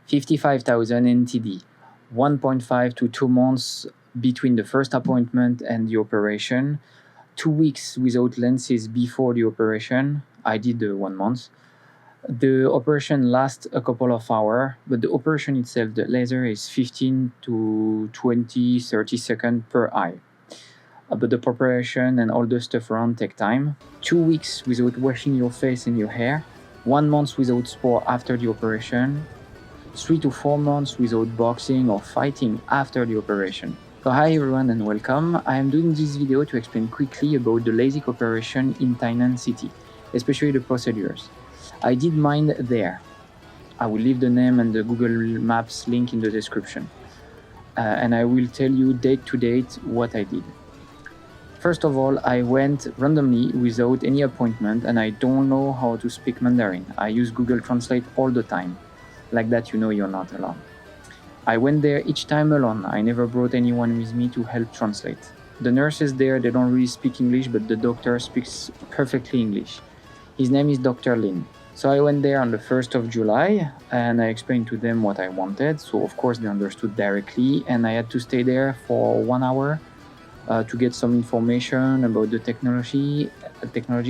55,000 NTD, 1.5 to 2 months between the first appointment and the operation, 2 weeks without lenses before the operation. I did 1 month. The operation lasts a couple of hours, but the operation itself, the laser, is 15 to 20, 30 seconds per eye. But the preparation and all the stuff around take time. 2 weeks without washing your face and your hair, 1 month without sport after the operation, 3 to 4 months without boxing or fighting after the operation. So hi everyone and welcome. I am doing this video to explain quickly about the Lasik operation in Tainan city, especially the procedures. I did mine there. I will leave the name and the Google Maps link in the description. And I will tell you date to date what I did. First of all, I went randomly without any appointment and I don't know how to speak Mandarin. I use Google Translate all the time. Like that you know you're not alone. I went there each time alone. I never brought anyone with me to help translate. The nurses there, they don't really speak English, but the doctor speaks perfectly English. His name is Dr. Lin. So I went there on the 1st of July and I explained to them what I wanted. So of course they understood directly and I had to stay there for 1 hour to get some information about the technology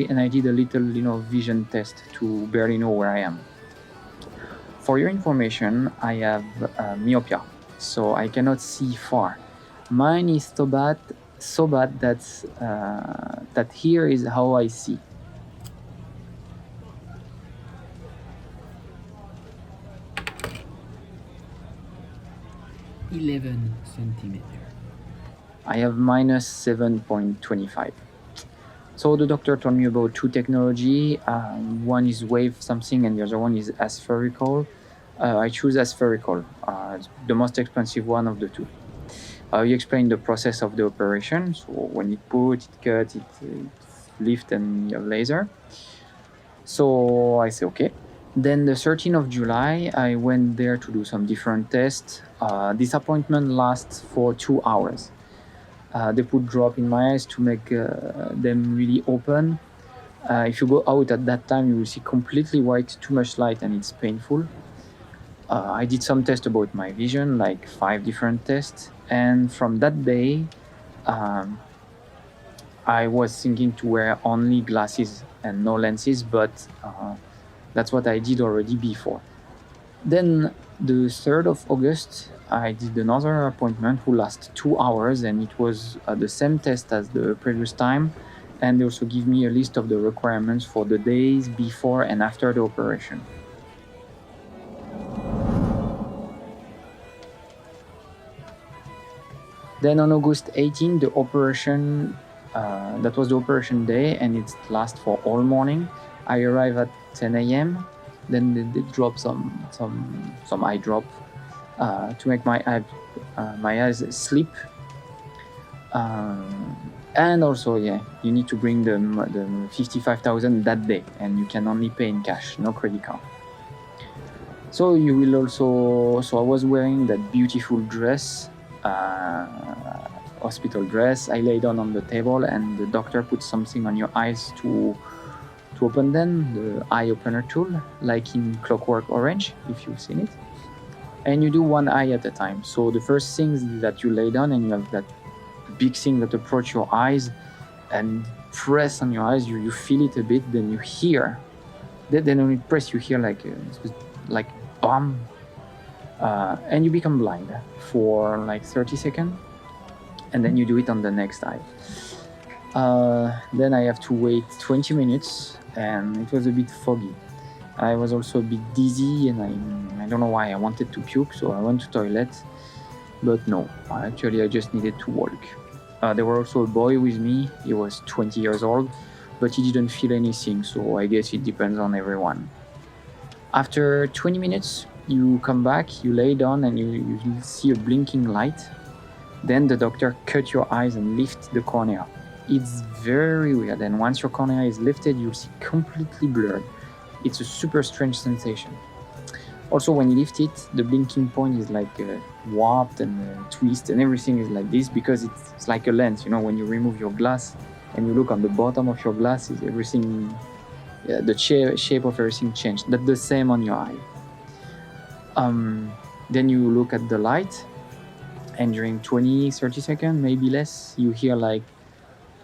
and I did a little vision test to barely know where I am. For your information, I have myopia, so I cannot see far. Mine is so bad that here is how I see. -11 centimeters. I have -7.25. So the doctor told me about two technology. One is wave something and the other one is aspherical. I choose aspherical. It's the most expensive one of the two. He explained the process of the operation. So when it put, it cut, it lift and you have laser. So I say okay. Then the 13th of July, I went there to do some different tests. This appointment lasts for 2 hours. They put drop in my eyes to make them really open. If you go out at that time, you will see completely white, too much light, and it's painful. I did some tests about my vision, like 5 different tests. And from that day, I was thinking to wear only glasses and no lenses, but that's what I did already before. Then the 3rd of August, I did another appointment who lasted 2 hours and it was the same test as the previous time. And they also give me a list of the requirements for the days before and after the operation. Then on August 18, the operation, that was the operation day and it lasts for all morning. I arrive at 10 a.m. Then they drop some eye drop to make my eyes sleep. And also, yeah, you need to bring the 55,000 that day, and you can only pay in cash, no credit card. So you will also. So I was wearing that beautiful dress, hospital dress. I lay down on the table, and the doctor put something on your eyes to open them, the eye opener tool, like in Clockwork Orange, if you've seen it. And you do one eye at a time. So the first thing is that you lay down and you have that big thing that approach your eyes and press on your eyes. You feel it a bit, then you hear. Then when you press, you hear like BAM! And you become blind for like 30 seconds. And then you do it on the next eye. Then I have to wait 20 minutes and it was a bit foggy. I was also a bit dizzy and I don't know why I wanted to puke, so I went to toilet, but no, actually I just needed to walk. There was also a boy with me. He was 20 years old, but he didn't feel anything, so I guess it depends on everyone. After 20 minutes, you come back, you lay down and you see a blinking light. Then the doctor cut your eyes and lift the cornea. It's very weird, and once your cornea is lifted, you'll see completely blurred. It's a super strange sensation. Also, when you lift it, the blinking point is like warped and twist, and everything is like this because it's like a lens. You know, when you remove your glass and you look on the bottom of your glass, is everything, the shape of everything changed. That's the same on your eye. Then you look at the light, and during 20-30 seconds, maybe less, you hear like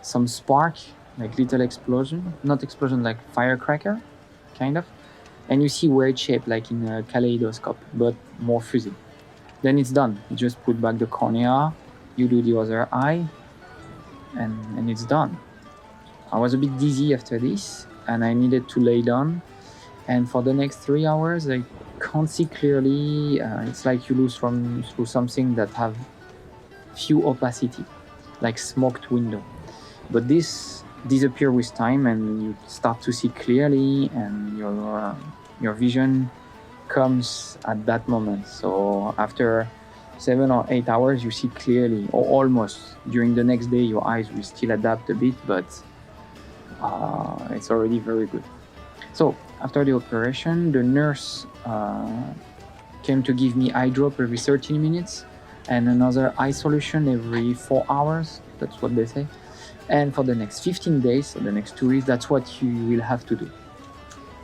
some spark, like little explosion, not explosion, like firecracker, kind of. And you see weird shape, like in a kaleidoscope, but more fuzzy. Then it's done. You just put back the cornea, you do the other eye, and it's done. I was a bit dizzy after this, and I needed to lay down. And for the next 3 hours, I can't see clearly. It's like you lose through something that have few opacity, like smoked window. But this disappear with time, and you start to see clearly, and your vision comes at that moment. So after 7 or 8 hours, you see clearly, or almost. During the next day, your eyes will still adapt a bit, but it's already very good. So after the operation, the nurse came to give me eye drop every 13 minutes and another eye solution every 4 hours. That's what they say. And for the next 15 days, so the next 2 weeks, that's what you will have to do.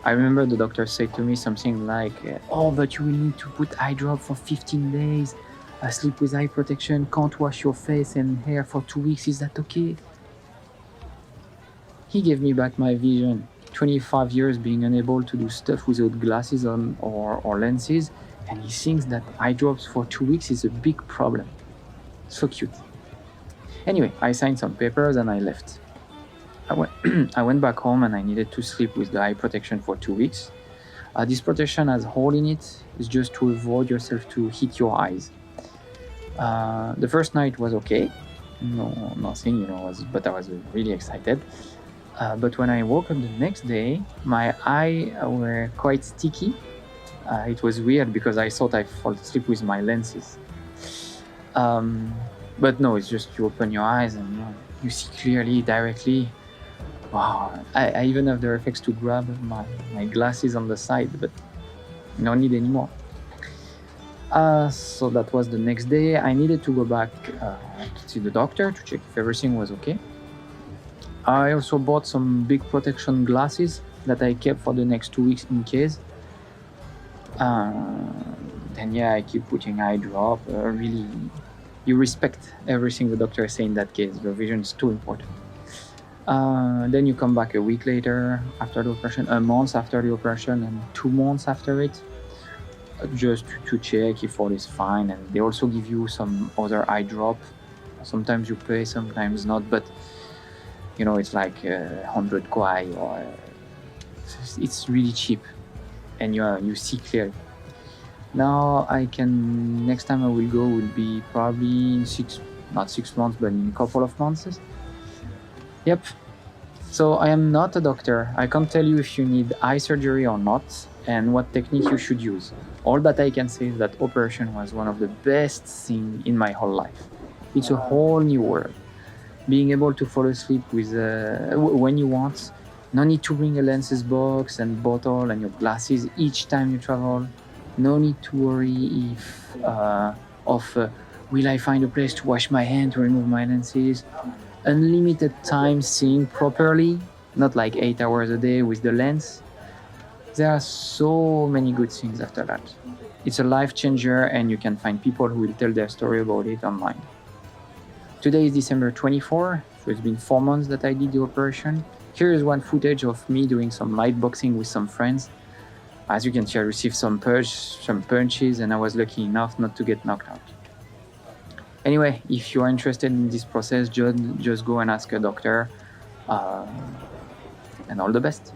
I remember the doctor said to me something like, oh, but you will need to put eye drop for 15 days, sleep with eye protection, can't wash your face and hair for 2 weeks, is that okay? He gave me back my vision. 25 years being unable to do stuff without glasses on or lenses, and he thinks that eye drops for 2 weeks is a big problem. So cute. Anyway, I signed some papers and I left. I went back home and I needed to sleep with the eye protection for 2 weeks. This protection has a hole in it. It's just to avoid yourself to hit your eyes. The first night was okay. No, nothing, but I was really excited. But when I woke up the next day, my eyes were quite sticky. It was weird because I thought I fall asleep with my lenses. But no, it's just you open your eyes and you see clearly, directly. Wow, I even have the reflex to grab my glasses on the side, but no need anymore. So that was the next day. I needed to go back to see the doctor to check if everything was okay. I also bought some big protection glasses that I kept for the next 2 weeks in case. Then I keep putting eye drop. Really, you respect everything the doctor is saying in that case. Your vision is too important. Then you come back a week later after the operation, a month after the operation, and 2 months after it, just to check if all is fine. And they also give you some other eye drop. Sometimes you pay, sometimes not, but it's like 100 kwai, or it's really cheap, and you see clearly. Now next time I will go will be probably in not 6 months, but in a couple of months. Yep. So I am not a doctor. I can't tell you if you need eye surgery or not, and what technique you should use. All that I can say is that operation was one of the best things in my whole life. It's a whole new world. Being able to fall asleep with when you want, no need to bring a lenses box and bottle and your glasses each time you travel. No need to worry will I find a place to wash my hand to remove my lenses. Unlimited time seeing properly, not like 8 hours a day with the lens. There are so many good things after that. It's a life changer, and you can find people who will tell their story about it online. Today is December 24, so it's been 4 months that I did the operation. Here is one footage of me doing some light boxing with some friends. As you can see, I received some punches, and I was lucky enough not to get knocked out. Anyway, if you are interested in this process, just go and ask a doctor, and all the best.